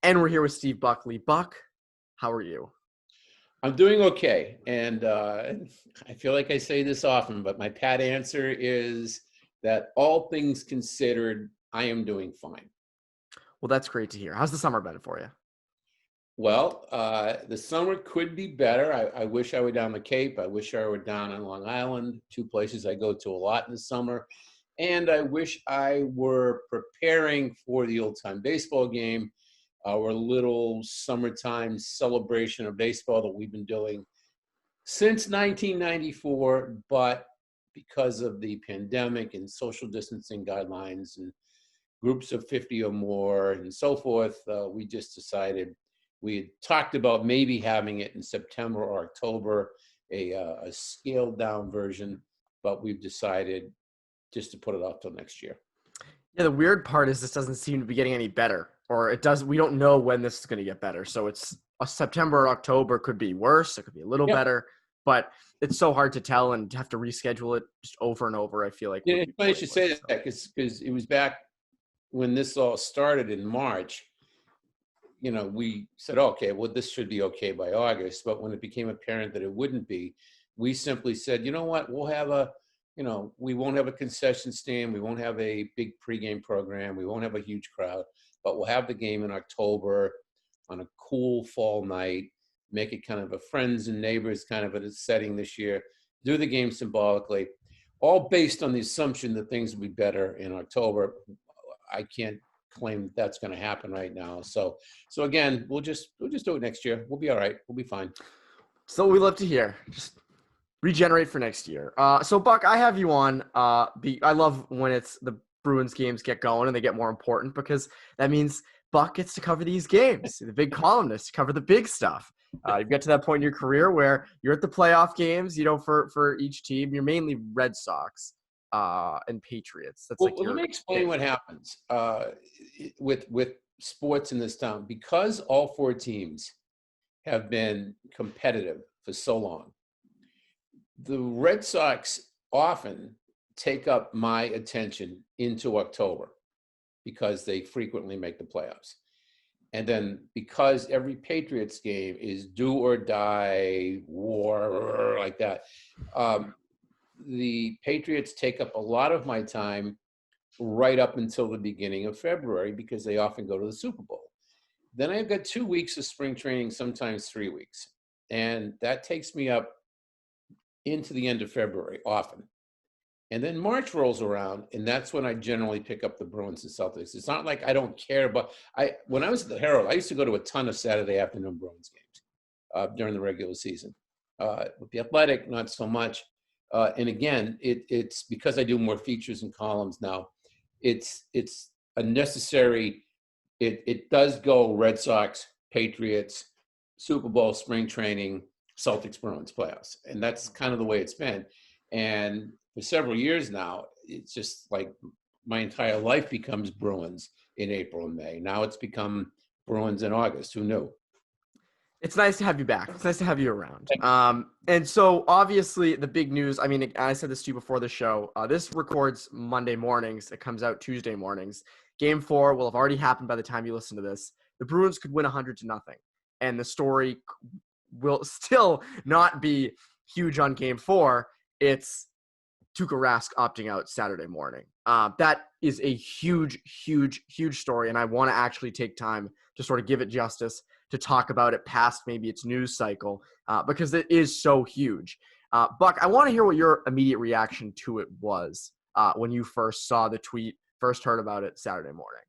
And we're here with Steve Buckley. Buck, how are you? I'm doing okay. And I feel like I say this often, but my pat answer is that all things considered, I am doing fine. Well, that's great to hear. How's the summer been for you? Well, the summer could be better. I wish I were down the Cape. I wish I were down on Long Island, two places I go to a lot in the summer. And I wish I were preparing for the old-time baseball game, our little summertime celebration of baseball that we've been doing since 1994, but because of the pandemic and social distancing guidelines and groups of 50 or more and so forth, we just decided we had talked about maybe having it in September or October, a scaled down version, but we've decided just to put it off till next year. Yeah, the weird part is this doesn't seem to be getting any better, or it does. We don't know when this is going to get better. So it's a September or October could be worse. It could be a little better, but it's so hard to tell and to have to reschedule it just over and over. I feel like it's funny you should say that because it was back when this all started in March. You know, we said, okay, well, this should be okay by August. But when it became apparent that it wouldn't be, we simply said, you know what, we'll have we won't have a concession stand. We won't have a big pregame program. We won't have a huge crowd, but we'll have the game in October on a cool fall night, make it kind of a friends and neighbors kind of a setting this year, do the game symbolically, all based on the assumption that things will be better in October. I can't claim that's going to happen right now. So again, we'll just do it next year. We'll be all right. We'll be fine. So we love to hear. Just regenerate for next year. So Buck, I have you on. I love when it's the Bruins games get going and they get more important because that means Buck gets to cover these games. The big columnist to cover the big stuff. You get to that point in your career where you're at the playoff games. You know, for each team, you're mainly Red Sox and Patriots. That's let me explain what happens with sports in this town. Because all four teams have been competitive for so long, the Red Sox often take up my attention into October because they frequently make the playoffs. And then because every Patriots game is do or die, war, like that, the Patriots take up a lot of my time right up until the beginning of February because they often go to the Super Bowl. Then I've got 2 weeks of spring training, sometimes 3 weeks. And that takes me up into the end of February often. And then March rolls around, and that's when I generally pick up the Bruins and Celtics. It's not like I don't care, but when I was at the Herald, I used to go to a ton of Saturday afternoon Bruins games during the regular season. With the Athletic, not so much. And again, it's because I do more features and columns now. It's a necessary. It does go Red Sox, Patriots, Super Bowl, spring training, Celtics, Bruins, playoffs, and that's kind of the way it's been. And for several years now, it's just like my entire life becomes Bruins in April and May. Now it's become Bruins in August. Who knew? It's nice to have you back. It's nice to have you around. And so obviously the big news, I mean, I said this to you before the show, this records Monday mornings. It comes out Tuesday mornings. Game 4 will have already happened by the time you listen to this. The Bruins could win 100-0. And the story will still not be huge on Game 4. It's Tuukka Rask opting out Saturday morning. That is a huge, huge, huge story. And I want to actually take time to sort of give it justice, to talk about it past maybe its news cycle, because it is so huge. Buck, I want to hear what your immediate reaction to it was when you first saw the tweet, first heard about it Saturday morning.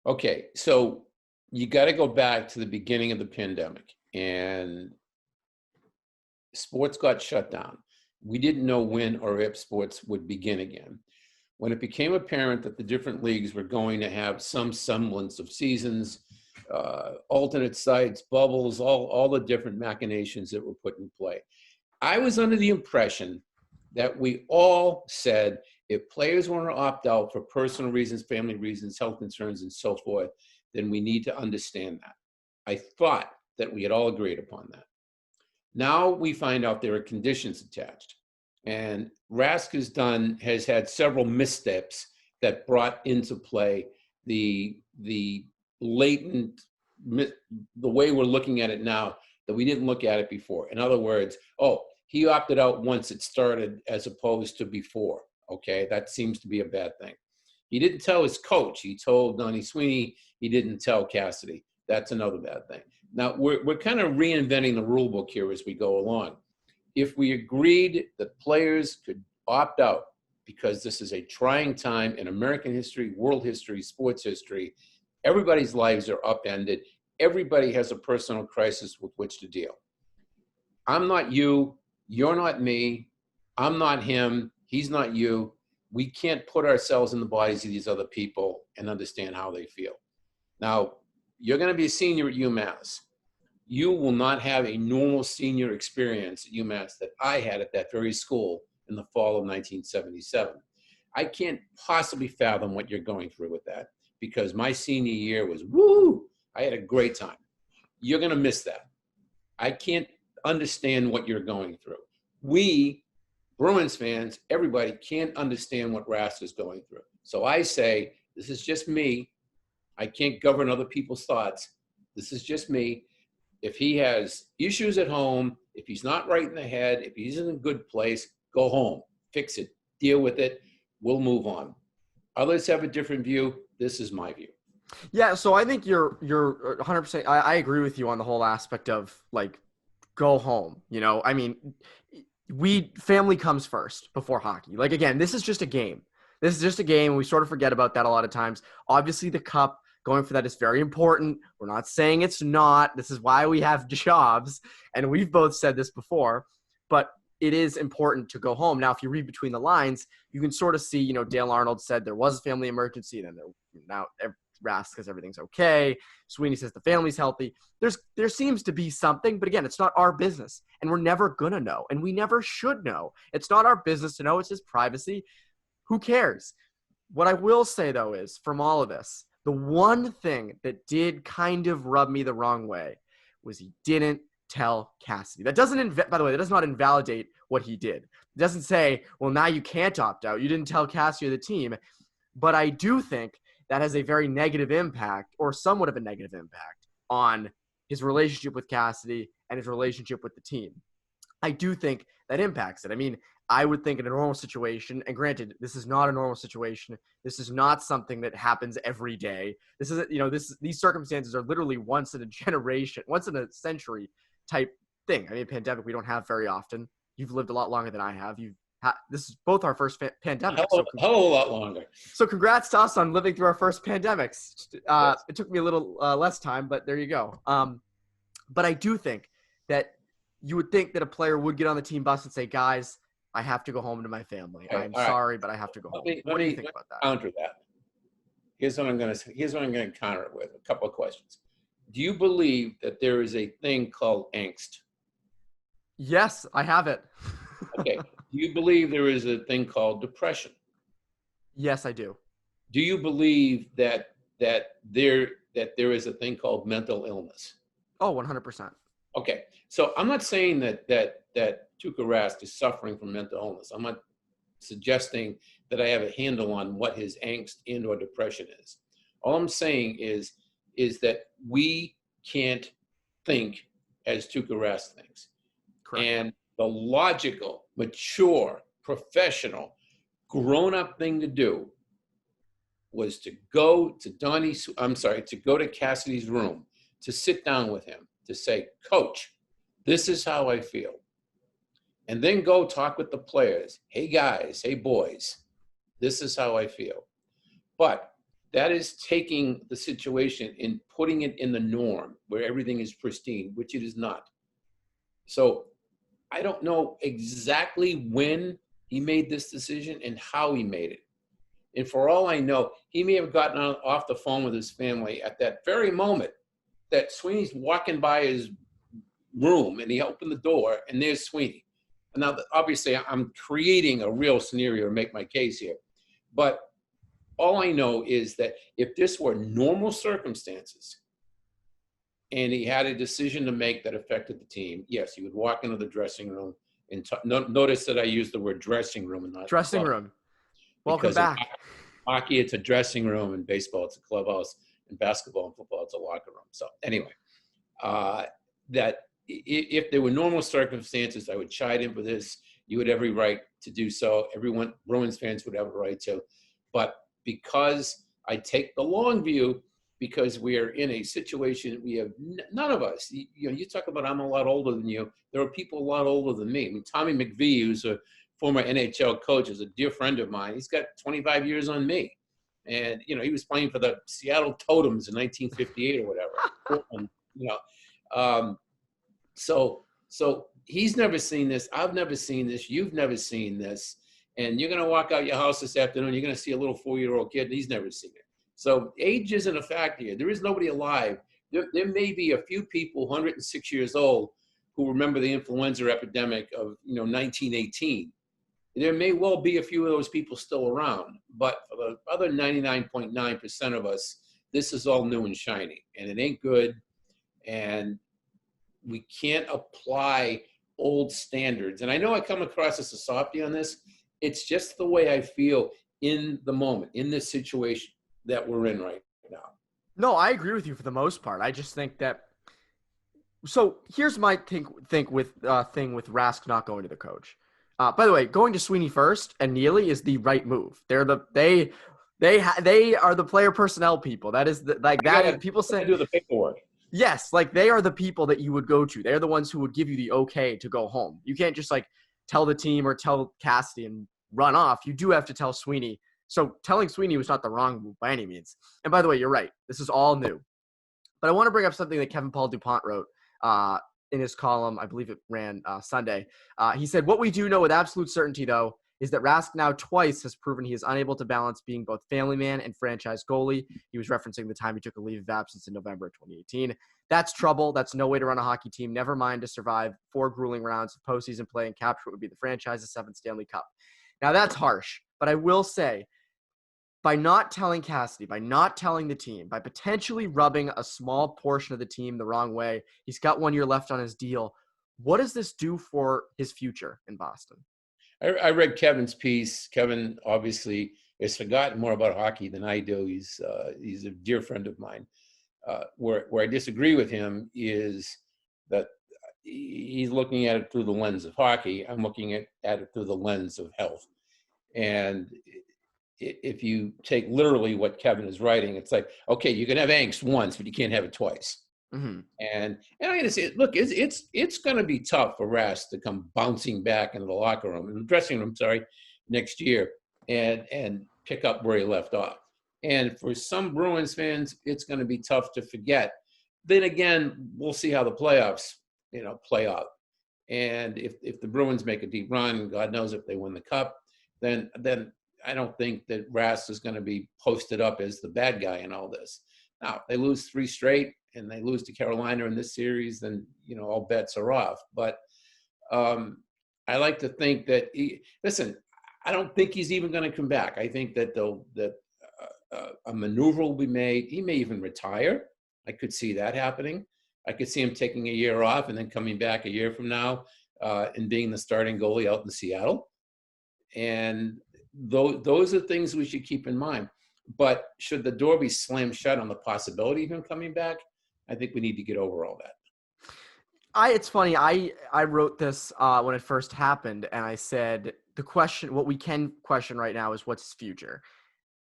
Okay, so you got to go back to the beginning of the pandemic, and sports got shut down. We didn't know when or if sports would begin again. When it became apparent that the different leagues were going to have some semblance of seasons, alternate sites, bubbles, all the different machinations that were put in play, I was under the impression that we all said if players want to opt out for personal reasons, family reasons, health concerns, and so forth, then we need to understand that. I thought that we had all agreed upon that. Now we find out there are conditions attached. And Rask has had several missteps that brought into play the latent, the way we're looking at it now, that we didn't look at it before. In other words, oh, he opted out once it started as opposed to before. Okay, that seems to be a bad thing. He didn't tell his coach. He told Donnie Sweeney. He didn't tell Cassidy. That's another bad thing. Now, we're kind of reinventing the rule book here as we go along. If we agreed that players could opt out because this is a trying time in American history, world history, sports history, everybody's lives are upended. Everybody has a personal crisis with which to deal. I'm not you. You're not me. I'm not him. He's not you. We can't put ourselves in the bodies of these other people and understand how they feel. Now, you're going to be a senior at UMass. You will not have a normal senior experience at UMass that I had at that very school in the fall of 1977. I can't possibly fathom what you're going through with that, because my senior year was woo. I had a great time. You're going to miss that. I can't understand what you're going through. We, Bruins fans, everybody can't understand what Rask is going through. So I say, this is just me. I can't govern other people's thoughts. This is just me. If he has issues at home, if he's not right in the head, if he's in a good place, go home, fix it, deal with it. We'll move on. Others have a different view. This is my view. Yeah, so I think you're 100%. I agree with you on the whole aspect of like, go home. You know, I mean, family comes first before hockey. Like, again, this is just a game. This is just a game. And we sort of forget about that a lot of times. Obviously, the cup, going for that is very important. We're not saying it's not. This is why we have jobs. And we've both said this before. But it is important to go home. Now, if you read between the lines, you can sort of see, you know, Dale Arnold said there was a family emergency. Then now Rask says everything's okay. Sweeney says the family's healthy. There seems to be something. But again, it's not our business. And we're never going to know. And we never should know. It's not our business to know. It's his privacy. Who cares? What I will say, though, is from all of this, the one thing that did kind of rub me the wrong way was he didn't tell Cassidy. That doesn't, by the way, that does not invalidate what he did. It doesn't say, well, now you can't opt out. You didn't tell Cassidy or the team. But I do think that has a very negative impact, or somewhat of a negative impact, on his relationship with Cassidy and his relationship with the team. I do think that impacts it. I mean, I would think in a normal situation, and granted, this is not a normal situation. This is not something that happens every day. This isn't, you know, these circumstances are literally once in a generation, once in a century type thing. I mean, pandemic we don't have very often. You've lived a lot longer than I have. This is both our first pandemic. Hell of a lot longer. So congrats to us on living through our first pandemics. Yes. It took me a little less time, but there you go. But I do think that you would think that a player would get on the team bus and say, guys, I have to go home to my family. Okay, I'm sorry, but I have to go home. What do you think about that? Counter that. Here's what I'm going to counter it with. A couple of questions. Do you believe that there is a thing called angst? Yes, I have it. Okay. Do you believe there is a thing called depression? Yes, I do. Do you believe that there is a thing called mental illness? Oh, 100%. Okay. So I'm not saying that Tuukka Rask is suffering from mental illness. I'm not suggesting that I have a handle on what his angst and or depression is. All I'm saying is that we can't think as Tuukka Rask thinks. Correct. And the logical, mature, professional, grown-up thing to do was to go to Cassidy's room, to sit down with him, to say, Coach, this is how I feel. And then go talk with the players. Hey, guys, hey, boys, this is how I feel. But that is taking the situation and putting it in the norm where everything is pristine, which it is not. So I don't know exactly when he made this decision and how he made it. And for all I know, he may have gotten off the phone with his family at that very moment that Sweeney's walking by his room and he opened the door and there's Sweeney. Now, obviously, I'm creating a real scenario to make my case here. But all I know is that if this were normal circumstances and he had a decision to make that affected the team, yes, he would walk into the dressing room and notice that I used the word dressing room and not dressing room. Welcome back. Hockey, it's a dressing room, and baseball, it's a clubhouse, In basketball and football, it's a locker room. So anyway, that if there were normal circumstances, I would chide in for this. You would have every right to do so. Everyone, Bruins fans would have a right to. But because I take the long view, because we are in a situation, we have none of us, you talk about I'm a lot older than you. There are people a lot older than me. I mean, Tommy McVie, who's a former NHL coach, is a dear friend of mine. He's got 25 years on me. And, he was playing for the Seattle Totems in 1958 or whatever. So he's never seen this. I've never seen this. You've never seen this. And you're going to walk out your house this afternoon, you're going to see a little 4-year-old kid, and he's never seen it. So age isn't a factor here. There is nobody alive. There may be a few people, 106 years old, who remember the influenza epidemic of 1918. There may well be a few of those people still around, but for the other 99.9% of us, this is all new and shiny, and it ain't good. And we can't apply old standards. And I know I come across as a softie on this. It's just the way I feel in the moment, in this situation that we're in right now. No, I agree with you for the most part. I just think that. So here's my thing with Rask not going to the coach. By the way, going to Sweeney first and Neely is the right move. They are the player personnel people. That is people say do the paperwork. Yes, like they are the people that you would go to. They're the ones who would give you the okay to go home. You can't just tell the team or tell Cassidy and run off. You do have to tell Sweeney. So telling Sweeney was not the wrong move by any means. And by the way, you're right. This is all new. But I want to bring up something that Kevin Paul DuPont wrote in his column. I believe it ran Sunday. He said, "What we do know with absolute certainty, though, is that Rask now twice has proven he is unable to balance being both family man and franchise goalie." He was referencing the time he took a leave of absence in November of 2018. "That's trouble. That's no way to run a hockey team, never mind to survive 4 grueling rounds of postseason play and capture what would be the franchise's 7th Stanley Cup." Now, that's harsh, but I will say, by not telling Cassidy, by not telling the team, by potentially rubbing a small portion of the team the wrong way, he's got 1 year left on his deal. What does this do for his future in Boston? I read Kevin's piece. Kevin obviously has forgotten more about hockey than I do. He's a dear friend of mine. Where I disagree with him is that he's looking at it through the lens of hockey. I'm looking at it through the lens of health. And if you take literally what Kevin is writing, it's like, okay, you can have angst once, but you can't have it twice. Mm-hmm. And I'm going to say, look, it's going to be tough for Rask to come bouncing back into the locker room, in the dressing room, next year, and pick up where he left off. And for some Bruins fans, it's going to be tough to forget. Then again, we'll see how the playoffs, play out. And if the Bruins make a deep run, God knows if they win the cup, then I don't think that Rask is going to be posted up as the bad guy in all this. Now, if they lose 3 straight and they lose to Carolina in this series, then, all bets are off. But I like to think that I don't think he's even going to come back. I think that a maneuver will be made. He may even retire. I could see that happening. I could see him taking a year off and then coming back a year from now and being the starting goalie out in Seattle. And those are things we should keep in mind. But should the door be slammed shut on the possibility of him coming back, I think we need to get over all that. It's funny. I wrote this when it first happened, and I said what we can question right now is what's his future.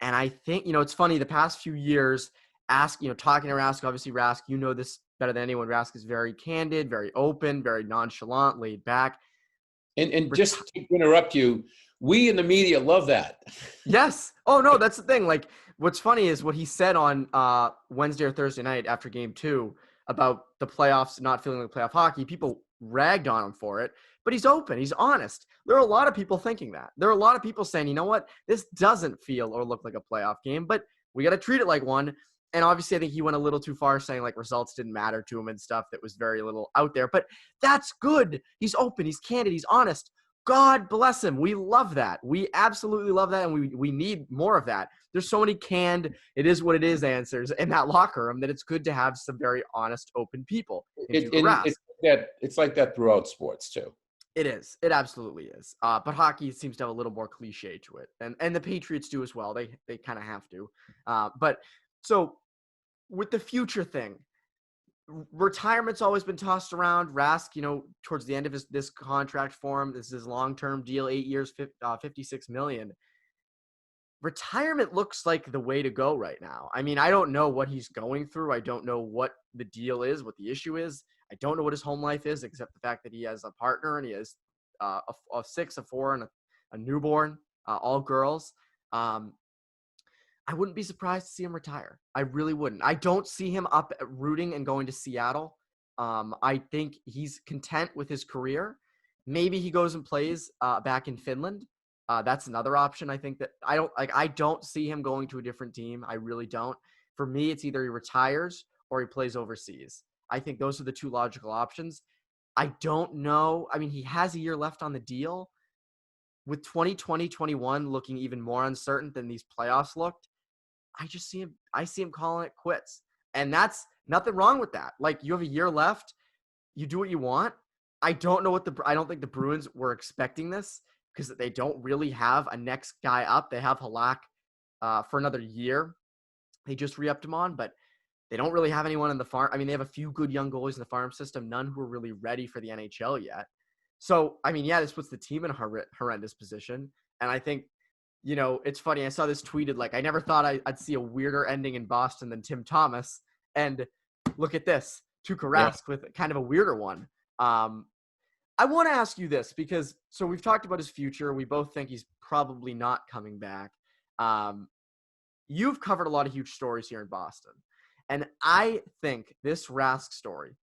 And I think, it's funny, the past few years, talking to Rask, obviously Rask, this better than anyone. Rask is very candid, very open, very nonchalant, laid back. And just to interrupt you, we in the media love that. Yes. Oh, no, that's the thing. Like, what's funny is what he said on Wednesday or Thursday night after game 2 about the playoffs not feeling like playoff hockey. People ragged on him for it, but he's open. He's honest. There are a lot of people thinking that. There are a lot of people saying, you know what, this doesn't feel or look like a playoff game, but we got to treat it like one. And obviously, I think he went a little too far saying like results didn't matter to him and stuff that was very little out there. But that's good. He's open. He's candid. He's honest. God bless him. We love that. We absolutely love that, and we need more of that. There's so many canned, it is what it is answers in that locker room that it's good to have some very honest, open people. It's like that throughout sports, too. It is. It absolutely is. But hockey seems to have a little more cliche to it, and the Patriots do as well. They kind of have to. But so with the future thing, retirement's always been tossed around. Rask, towards the end of this contract for him, this is his long-term deal, 8 years, $56 million. Retirement looks like the way to go right now. I mean, I don't know what he's going through. I don't know what the deal is, what the issue is. I don't know what his home life is, except the fact that he has a partner and he has a 6, a 4, and a newborn, all girls. I wouldn't be surprised to see him retire. I really wouldn't. I don't see him up rooting and going to Seattle. I think he's content with his career. Maybe he goes and plays back in Finland. That's another option. I think that I don't see him going to a different team. I really don't. For me, it's either he retires or he plays overseas. I think those are the two logical options. I don't know. I mean, he has a year left on the deal. With 2020-21 looking even more uncertain than these playoffs looked, I see him calling it quits. And that's nothing wrong with that. Like, you have a year left. You do what you want. I don't think the Bruins were expecting this because they don't really have a next guy up. They have Halak for another year. They just re-upped him on, but they don't really have anyone in the farm. I mean, they have a few good young goalies in the farm system, none who are really ready for the NHL yet. So, I mean, yeah, this puts the team in a horrendous position. And I think, it's funny. I saw this tweeted, like, I never thought I'd see a weirder ending in Boston than Tim Thomas. And look at this, Tuukka Rask with kind of a weirder one. I want to ask you this because, so we've talked about his future. We both think he's probably not coming back. You've covered a lot of huge stories here in Boston. And I think this Rask story,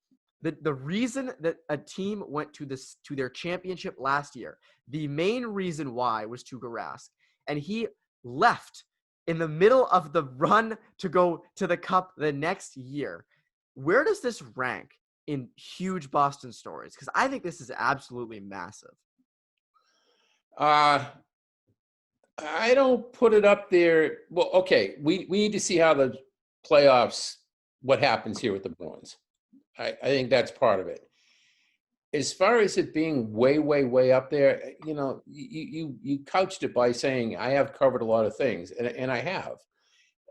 the reason that a team went to their championship last year, the main reason why was Tuukka Rask. And he left in the middle of the run to go to the Cup the next year. Where does this rank in huge Boston stories? Because I think this is absolutely massive. I don't put it up there. Well, okay, we need to see how the playoffs, what happens here with the Bruins. I think that's part of it. As far as it being way, way, way up there, you couched it by saying I have covered a lot of things, and I have.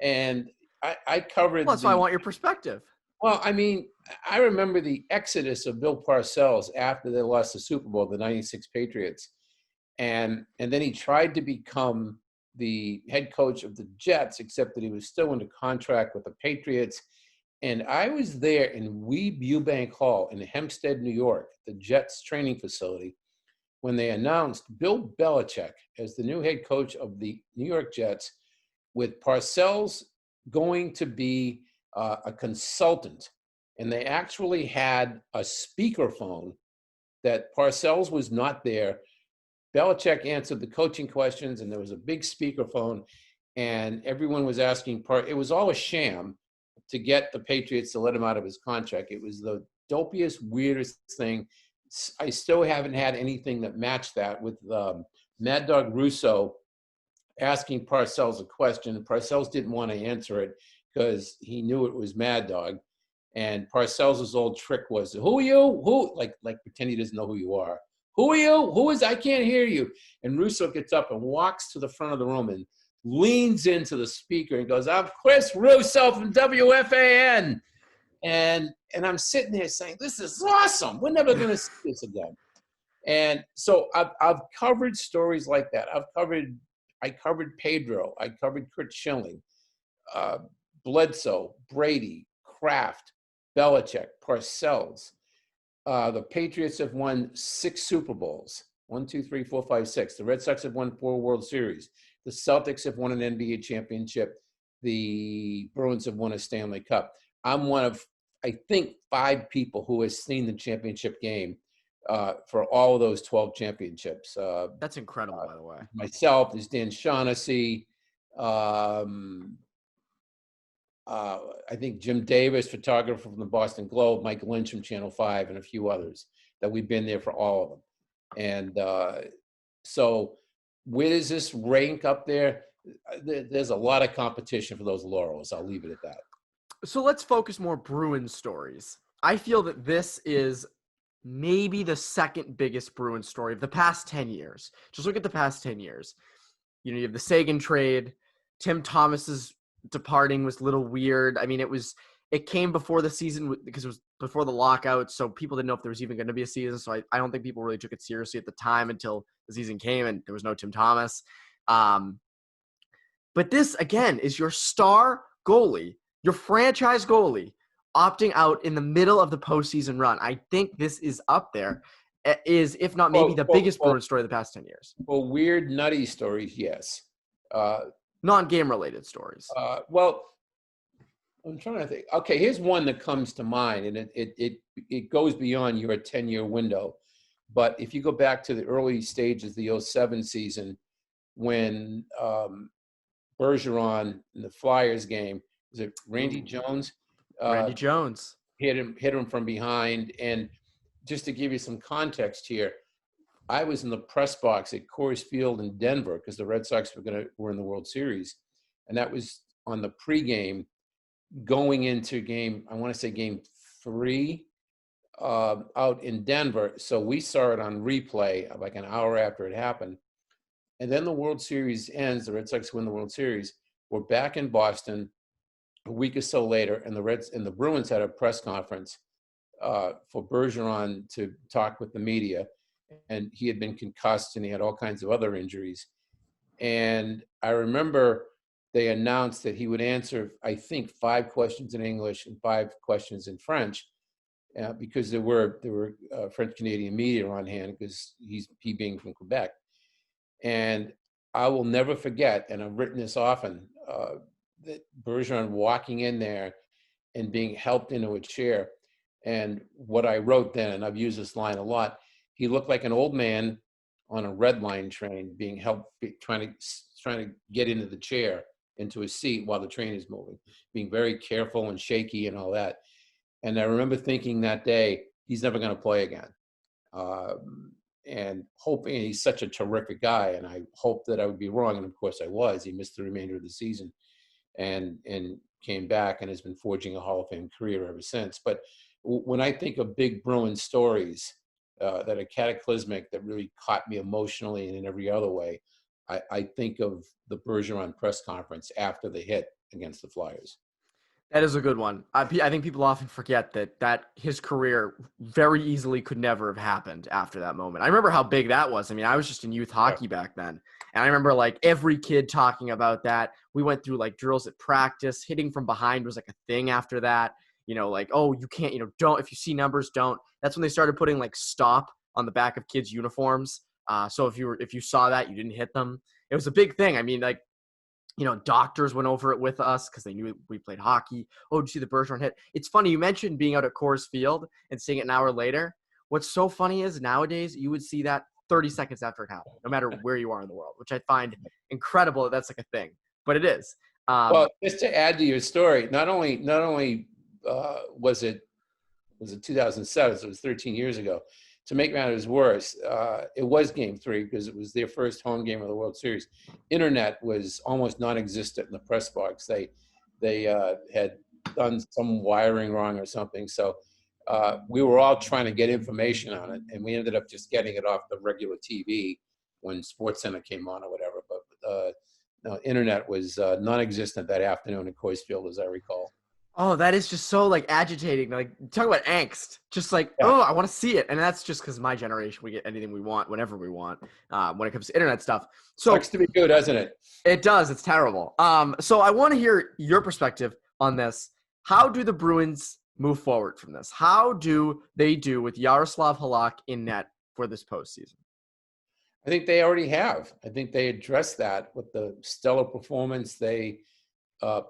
And I covered. Well, that's why I want your perspective. Well, I mean, I remember the exodus of Bill Parcells after they lost the Super Bowl, the '96 Patriots. And then he tried to become the head coach of the Jets, except that he was still under contract with the Patriots. And I was there in Weeb Eubank Hall in Hempstead, New York, the Jets training facility, when they announced Bill Belichick as the new head coach of the New York Jets, with Parcells going to be a consultant. And they actually had a speakerphone that Parcells was not there. Belichick answered the coaching questions, and there was a big speakerphone, and everyone was asking it was all a sham to get the Patriots to let him out of his contract. It was the dopiest, weirdest thing. I still haven't had anything that matched that, with Mad Dog Russo asking Parcells a question. Parcells didn't want to answer it because he knew it was Mad Dog. And Parcells' old trick was, who are you? Who? Like pretend he doesn't know who you are. Who are you? Who is? I can't hear you. And Russo gets up and walks to the front of the room and leans into the speaker and goes, I'm Chris Russo from WFAN. And I'm sitting there saying, this is awesome. We're never going to see this again. And so I've covered stories like that. I covered Pedro. I covered Kurt Schilling, Bledsoe, Brady, Kraft, Belichick, Parcells. The Patriots have won 6 Super Bowls. 1, 2, 3, 4, 5, 6. The Red Sox have won 4 World Series. The Celtics have won an NBA championship. The Bruins have won a Stanley Cup. I'm one of, I think, 5 people who has seen the championship game for all of those 12 championships. That's incredible, by the way. Myself, there's Dan Shaughnessy. I think Jim Davis, photographer from the Boston Globe, Mike Lynch from Channel 5, and a few others that we've been there for all of them. And so where does this rank up there? There's a lot of competition for those laurels. I'll leave it at that. So let's focus more Bruins stories. I feel that this is maybe the second biggest Bruins story of the past 10 years. Just look at the past 10 years. You have the Sagan trade. Tim Thomas's departing was a little weird. I mean, it was it came before the season because it was before the lockout, so people didn't know if there was even going to be a season. So I don't think people really took it seriously at the time until the season came and there was no Tim Thomas. But this, again, is your star goalie, your franchise goalie, opting out in the middle of the postseason run. I think this is up there, if not maybe the biggest Bruins story of the past 10 years. Well, weird, nutty stories, yes. Non-game related stories. Well, I'm trying to think. Okay, here's one that comes to mind, and it goes beyond your 10-year window. But if you go back to the early stages of the 2007 season, when Bergeron in the Flyers game, was it Randy Jones? Randy Jones hit him from behind. And just to give you some context here, I was in the press box at Coors Field in Denver because the Red Sox were in the World Series, and that was on the pregame going into game 3 out in Denver. So we saw it on replay like an hour after it happened. And then the World Series ends. The Red Sox win the World Series. We're back in Boston a week or so later, and the Bruins had a press conference for Bergeron to talk with the media. And he had been concussed, and he had all kinds of other injuries. And I remember they announced that he would answer, I think, 5 questions in English and 5 questions in French, because there were French Canadian media on hand because he being from Quebec. And I will never forget, and I've written this often, that Bergeron walking in there and being helped into a chair. And what I wrote then, and I've used this line a lot, he looked like an old man on a red line train being helped, trying to get into the chair, into a seat while the train is moving, being very careful and shaky and all that. And I remember thinking that day, he's never going to play again. And hoping, he's such a terrific guy, and I hoped that I would be wrong. And of course I was. He missed the remainder of the season and came back and has been forging a Hall of Fame career ever since. But when I think of big Bruins stories that are cataclysmic, that really caught me emotionally and in every other way, I think of the Bergeron press conference after the hit against the Flyers. That is a good one. I think people often forget that his career very easily could never have happened after that moment. I remember how big that was. I mean, I was just in youth hockey back then. And I remember like every kid talking about that. We went through like drills at practice. Hitting from behind was like a thing after that. You know, like, oh, you can't, don't, if you see numbers, don't. That's when they started putting like stop on the back of kids' uniforms. So if you saw that, you didn't hit them. It was a big thing. I mean, like, doctors went over it with us because they knew we played hockey. Oh, did you see the Bergeron hit? It's funny. You mentioned being out at Coors Field and seeing it an hour later. What's so funny is nowadays you would see that 30 seconds after it happened, no matter where you are in the world, which I find incredible that that's like a thing, but it is. Well, just to add to your story, not only was it 2007, so it was 13 years ago. To make matters worse, it was Game 3 because it was their first home game of the World Series. Internet was almost non-existent in the press box. They had done some wiring wrong or something. So we were all trying to get information on it, and we ended up just getting it off the regular TV when SportsCenter came on or whatever. But no, Internet was non-existent that afternoon at Coors Field, as I recall. Oh, that is just so like agitating. Like, talk about angst. Just like, oh, I want to see it. And that's just because my generation, we get anything we want whenever we want when it comes to internet stuff. So sucks to be good, doesn't it? It does. It's terrible. So I want to hear your perspective on this. How do the Bruins move forward from this? How do they do with Jaroslav Halak in net for this postseason? I think they already have. I think they addressed that with the stellar performance they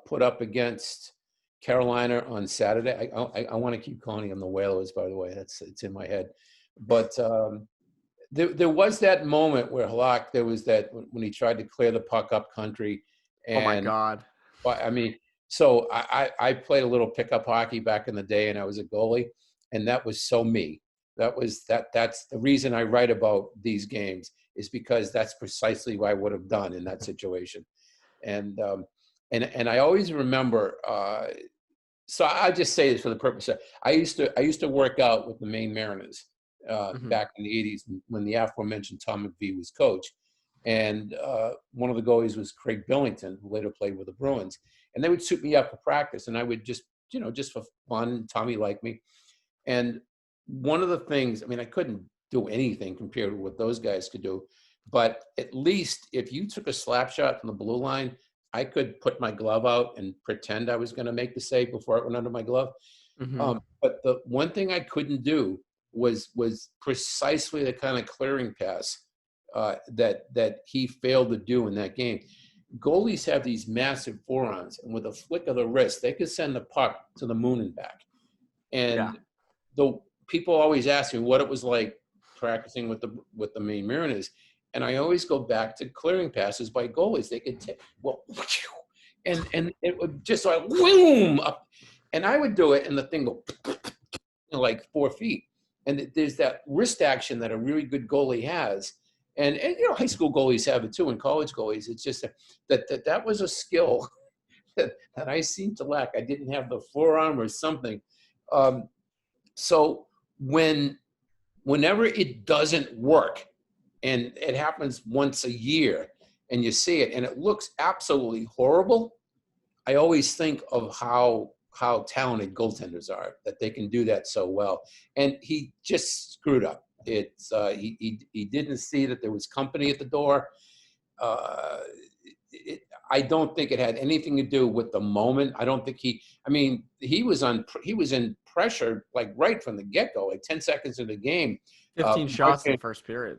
put up against Carolina on Saturday. I want to keep calling them the Whalers, by the way. It's in my head. But there was that moment where Halak, there was that when he tried to clear the puck up country. And, oh my God. I mean, so I played a little pickup hockey back in the day, and I was a goalie, and that was so me. That's the reason I write about these games, is because that's precisely what I would have done in that situation. And I always remember, so I just say this for the purpose of, I used to work out with the Maine Mariners back in the 80s when the aforementioned Tom McVie was coach. And one of the goalies was Craig Billington, who later played with the Bruins. And they would suit me up for practice, and I would just just for fun. Tommy liked me. And one of the things, I mean, I couldn't do anything compared to what those guys could do, but at least if you took a slap shot from the blue line, I could put my glove out and pretend I was going to make the save before it went under my glove. Mm-hmm. But the one thing I couldn't do was precisely the kind of clearing pass that he failed to do in that game. Goalies have these massive forearms, and with a flick of the wrist, they could send the puck to the moon and back. And the people always ask me what it was like practicing with the Maine Mariners, and I always go back to clearing passes by goalies. They could and it would just like boom up, and I would do it, and the thing go like 4 feet. And there's that wrist action that a really good goalie has. And high school goalies have it too, and college goalies. It's just that was a skill that I seemed to lack. I didn't have the forearm or something. So whenever it doesn't work, and it happens once a year, and you see it, and it looks absolutely horrible, I always think of how talented goaltenders are, that they can do that so well. And he just screwed up. It's he didn't see that there was company at the door. I don't think it had anything to do with the moment. I don't think he was in pressure like right from the get-go, like 10 seconds of the game. 15 shots in the first period.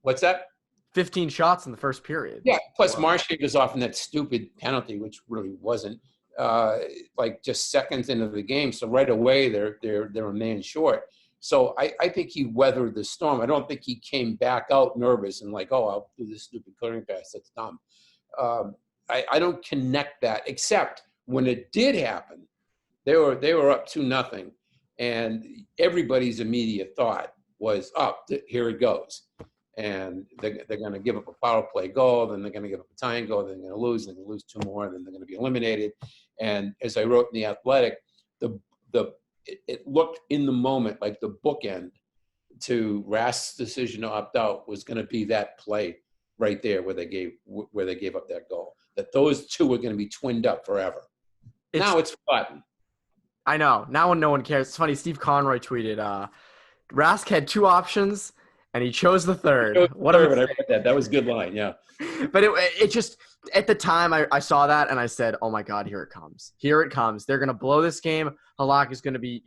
What's that? 15 shots in the first period. Yeah, plus Marchand goes off in that stupid penalty, which really wasn't, like just seconds into the game. So right away they're a man short. So I think he weathered the storm. I don't think he came back out nervous and like, oh, I'll do this stupid clearing pass. That's dumb. I don't connect that, except when it did happen, they were up 2-0, and everybody's immediate thought was, oh, here it goes. And they're going to give up a power play goal, then they're going to give up a tying goal, then they're going to lose, and they're going to lose 2 more, and then they're going to be eliminated. And as I wrote in The Athletic, it looked in the moment like the bookend to Rask's decision to opt out was going to be that play right there where they gave up that goal. That those two were going to be twinned up forever. Now it's forgotten. I know. Now no one cares. It's funny. Steve Conroy tweeted, Rask had 2 options, and he chose the third. I read that. That was a good line, yeah. But it just, at the time, I saw that, and I said, oh, my God, here it comes. Here it comes. They're going to blow this game. Halak is going to be,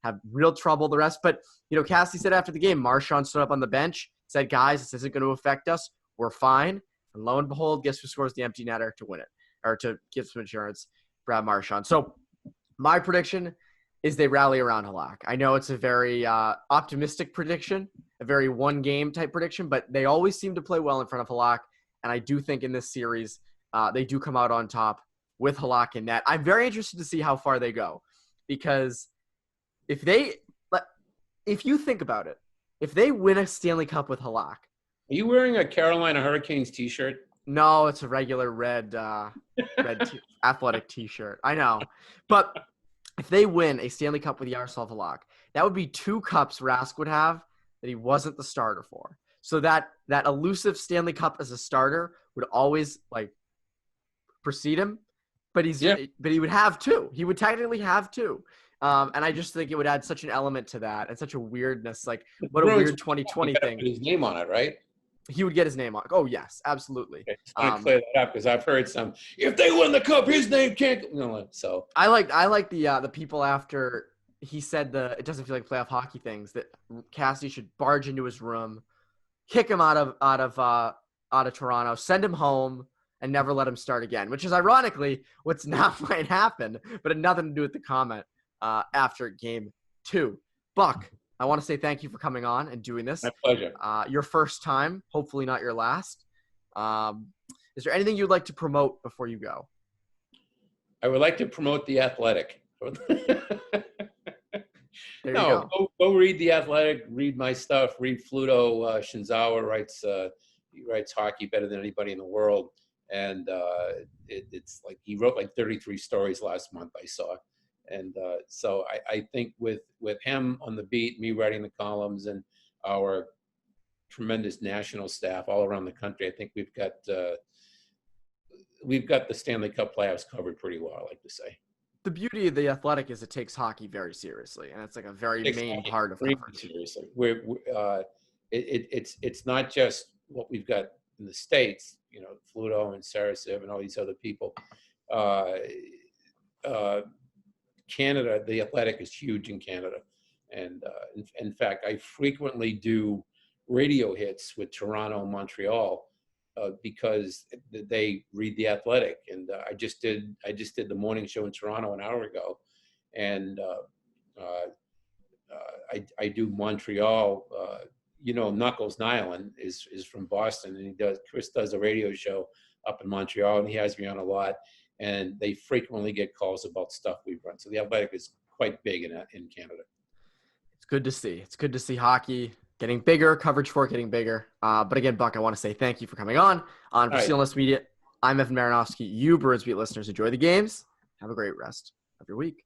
have real trouble the rest. But, Cassidy said after the game, Marchand stood up on the bench, said, guys, this isn't going to affect us. We're fine. And lo and behold, guess who scores the empty netter to win it, or to give some insurance? Brad Marchand. So my prediction is they rally around Halak. I know it's a very optimistic prediction, a very one-game type prediction, but they always seem to play well in front of Halak. And I do think in this series, they do come out on top with Halak in net. I'm very interested to see how far they go, because if you think about it, if they win a Stanley Cup with Halak. Are you wearing a Carolina Hurricanes t-shirt? No, it's a regular red athletic t-shirt. I know. But if they win a Stanley Cup with Jaroslav Halak, that would be 2 cups Rask would have that he wasn't the starter for. So that elusive Stanley Cup as a starter would always precede him, but he would have 2. He would technically have 2. And I just think it would add such an element to that and such a weirdness. Like, what a weird 2020 thing. Put his name on it, right? He would get his name on. Oh yes, absolutely. Okay, just want to clear that up, because I've heard some. If they win the cup, his name can't. No, so I like the people after he said it doesn't feel like playoff hockey things, that Cassidy should barge into his room, kick him out of Toronto, send him home, and never let him start again. Which is ironically what's now might happen, but it had nothing to do with the comment after Game 2. Buck, I want to say thank you for coming on and doing this. My pleasure. Your first time, hopefully not your last. Is there anything you'd like to promote before you go? I would like to promote The Athletic. Go read The Athletic. Read my stuff. Read Fluto. Shinzawa writes hockey better than anybody in the world, and it's like he wrote like 33 stories last month, I saw. And so I think with him on the beat, me writing the columns, and our tremendous national staff all around the country, I think we've got the Stanley Cup playoffs covered pretty well, I like to say. the beauty of the Athletic is it takes hockey very seriously, and it's like a very main part of coverage. Seriously, it's not just what we've got in the States, Fluto and Sarasev and all these other people. Canada, the Athletic is huge in Canada, and in fact, I frequently do radio hits with Toronto and Montreal because they read the Athletic, and I just did the morning show in Toronto an hour ago, and I do Montreal. Knuckles Nyland is from Boston, and Chris does a radio show up in Montreal, and he has me on a lot, and they frequently get calls about stuff we run. So the Athletic is quite big in Canada. It's good to see. It's good to see hockey getting bigger, coverage for it getting bigger. But again, Buck, I want to say thank you for coming on. For CLNS Media, I'm Evan Marinofsky. You Bruins Beat listeners, enjoy the games. Have a great rest of your week.